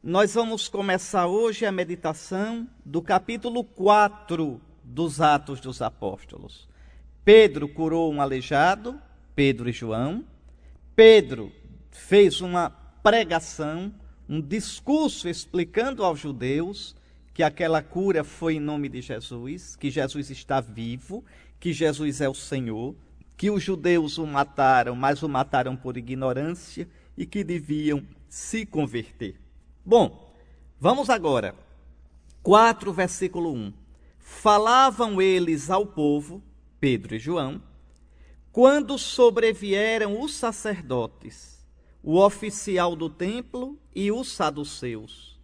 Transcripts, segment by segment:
Nós vamos começar hoje a meditação do capítulo 4 dos Atos dos Apóstolos. Pedro curou um aleijado, Pedro e João. Pedro fez uma pregação, um discurso explicando aos judeus que aquela cura foi em nome de Jesus, que Jesus está vivo, que Jesus é o Senhor, que os judeus o mataram, mas o mataram por ignorância e que deviam se converter. Bom, vamos agora. 4, versículo 1. Falavam eles ao povo, Pedro e João, quando sobrevieram os sacerdotes, o oficial do templo e os saduceus,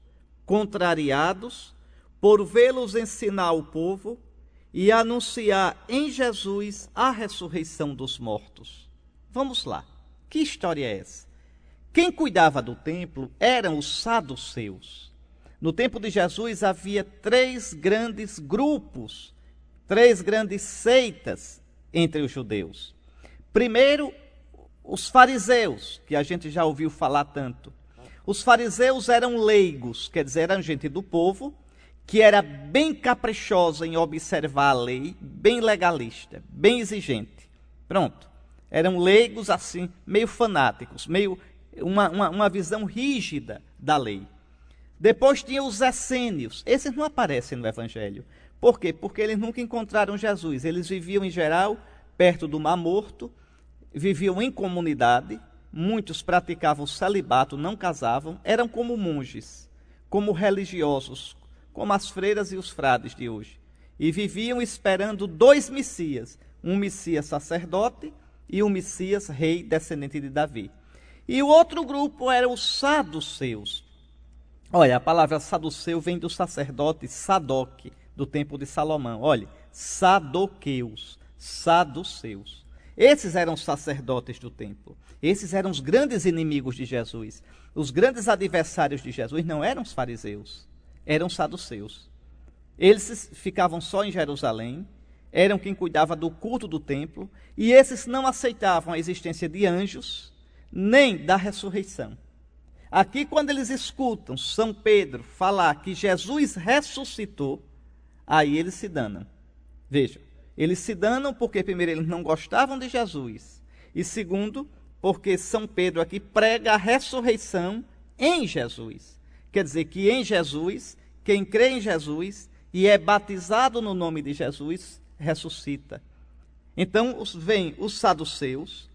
contrariados por vê-los ensinar ao povo e anunciar em Jesus a ressurreição dos mortos. Vamos lá. Que história é essa? Quem cuidava do templo eram os saduceus. No tempo de Jesus havia 3 grandes grupos, 3 grandes seitas entre os judeus. Primeiro, os fariseus, que a gente já ouviu falar tanto. Os fariseus eram leigos, quer dizer, eram gente do povo, que era bem caprichosa em observar a lei, bem legalista, bem exigente. Pronto. Eram leigos assim, meio fanáticos, meio uma visão rígida da lei. Depois tinha os essênios. Esses não aparecem no Evangelho. Por quê? Porque eles nunca encontraram Jesus. Eles viviam, em geral, perto do Mar Morto, viviam em comunidade, muitos praticavam o celibato, não casavam, eram como monges, como religiosos, como as freiras e os frades de hoje. E viviam esperando 2 Messias, um Messias sacerdote e um Messias rei descendente de Davi. E o outro grupo eram os saduceus. Olha, a palavra saduceu vem do sacerdote Sadoc, do tempo de Salomão. Olha, sadoqueus, saduceus. Esses eram os sacerdotes do templo. Esses eram os grandes inimigos de Jesus. Os grandes adversários de Jesus não eram os fariseus, eram os saduceus. Eles ficavam só em Jerusalém, eram quem cuidava do culto do templo, e esses não aceitavam a existência de anjos, nem da ressurreição. Aqui, quando eles escutam São Pedro falar que Jesus ressuscitou, aí eles se danam. Vejam, eles se danam porque, primeiro, eles não gostavam de Jesus, e segundo, porque São Pedro aqui prega a ressurreição em Jesus. Quer dizer que em Jesus, quem crê em Jesus e é batizado no nome de Jesus, ressuscita. Então, vêm os saduceus.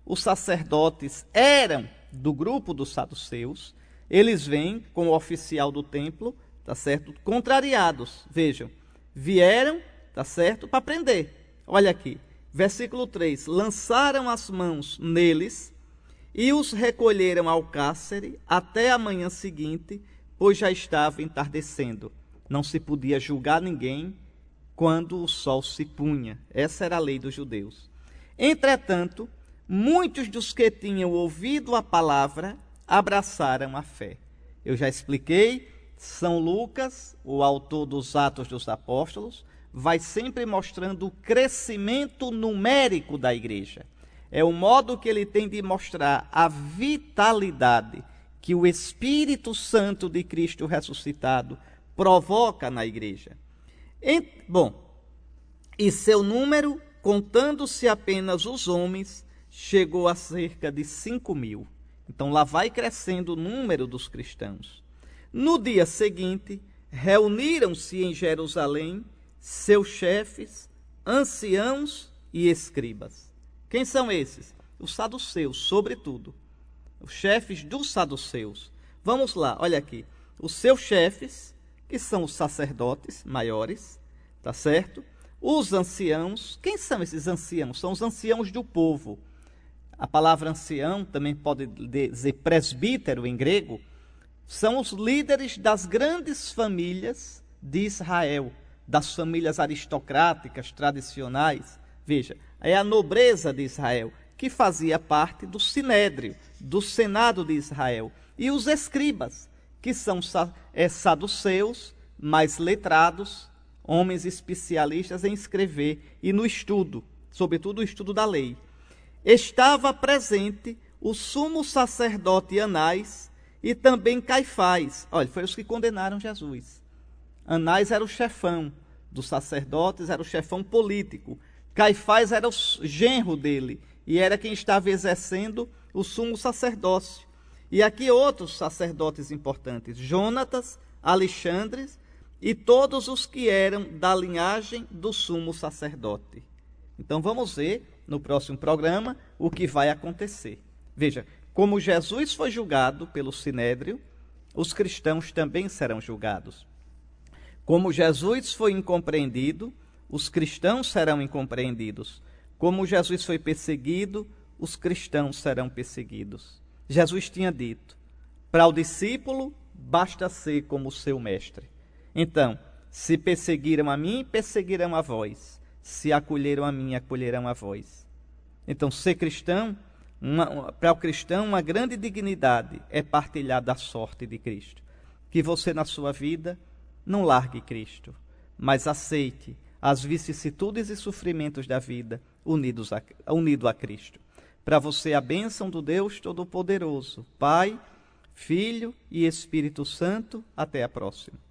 Os sacerdotes eram do grupo dos saduceus, eles vêm com o oficial do templo, tá certo? Contrariados, vejam, vieram, tá certo, para prender. Olha aqui, versículo 3, lançaram as mãos neles e os recolheram ao cárcere até a manhã seguinte, pois já estava entardecendo. Não se podia julgar ninguém quando o sol se punha. Essa era a lei dos judeus. Entretanto, muitos dos que tinham ouvido a palavra abraçaram a fé. Eu já expliquei, São Lucas, o autor dos Atos dos Apóstolos, vai sempre mostrando o crescimento numérico da igreja. É o modo que ele tem de mostrar a vitalidade que o Espírito Santo de Cristo ressuscitado provoca na igreja. E seu número, contando-se apenas os homens, chegou a cerca de 5.000. Então lá vai crescendo o número dos cristãos. No dia seguinte, reuniram-se em Jerusalém seus chefes, anciãos e escribas. Quem são esses? Os saduceus, sobretudo. Os chefes dos saduceus. Vamos lá, olha aqui. Os seus chefes, que são os sacerdotes maiores, tá certo? Os anciãos. Quem são esses anciãos? São os anciãos do povo. A palavra ancião também pode dizer presbítero em grego. São os líderes das grandes famílias de Israel, das famílias aristocráticas, tradicionais. Veja, é a nobreza de Israel, que fazia parte do sinédrio, do senado de Israel. E os escribas, que são saduceus, mais letrados, homens especialistas em escrever e no estudo, sobretudo o estudo da lei. Estava presente o sumo sacerdote Anás E também Caifás. Olha, foi os que condenaram Jesus. Anás era o chefão dos sacerdotes, era o chefão político. Caifás era o genro dele e era quem estava exercendo o sumo sacerdócio. E aqui outros sacerdotes importantes, Jonatas, Alexandre e todos os que eram da linhagem do sumo sacerdote. Então vamos ver no próximo programa o que vai acontecer. Veja, como Jesus foi julgado pelo Sinédrio, os cristãos também serão julgados. Como Jesus foi incompreendido, os cristãos serão incompreendidos. Como Jesus foi perseguido, os cristãos serão perseguidos. Jesus tinha dito, para o discípulo basta ser como o seu mestre. Então, se perseguiram a mim, perseguirão a vós. Se acolheram a mim, acolherão a vós. Então, ser cristão, para o cristão, uma grande dignidade é partilhar da sorte de Cristo. Que você, na sua vida, não largue Cristo, mas aceite as vicissitudes e sofrimentos da vida unido a Cristo. Para você, a bênção do Deus Todo-Poderoso, Pai, Filho e Espírito Santo. Até a próxima.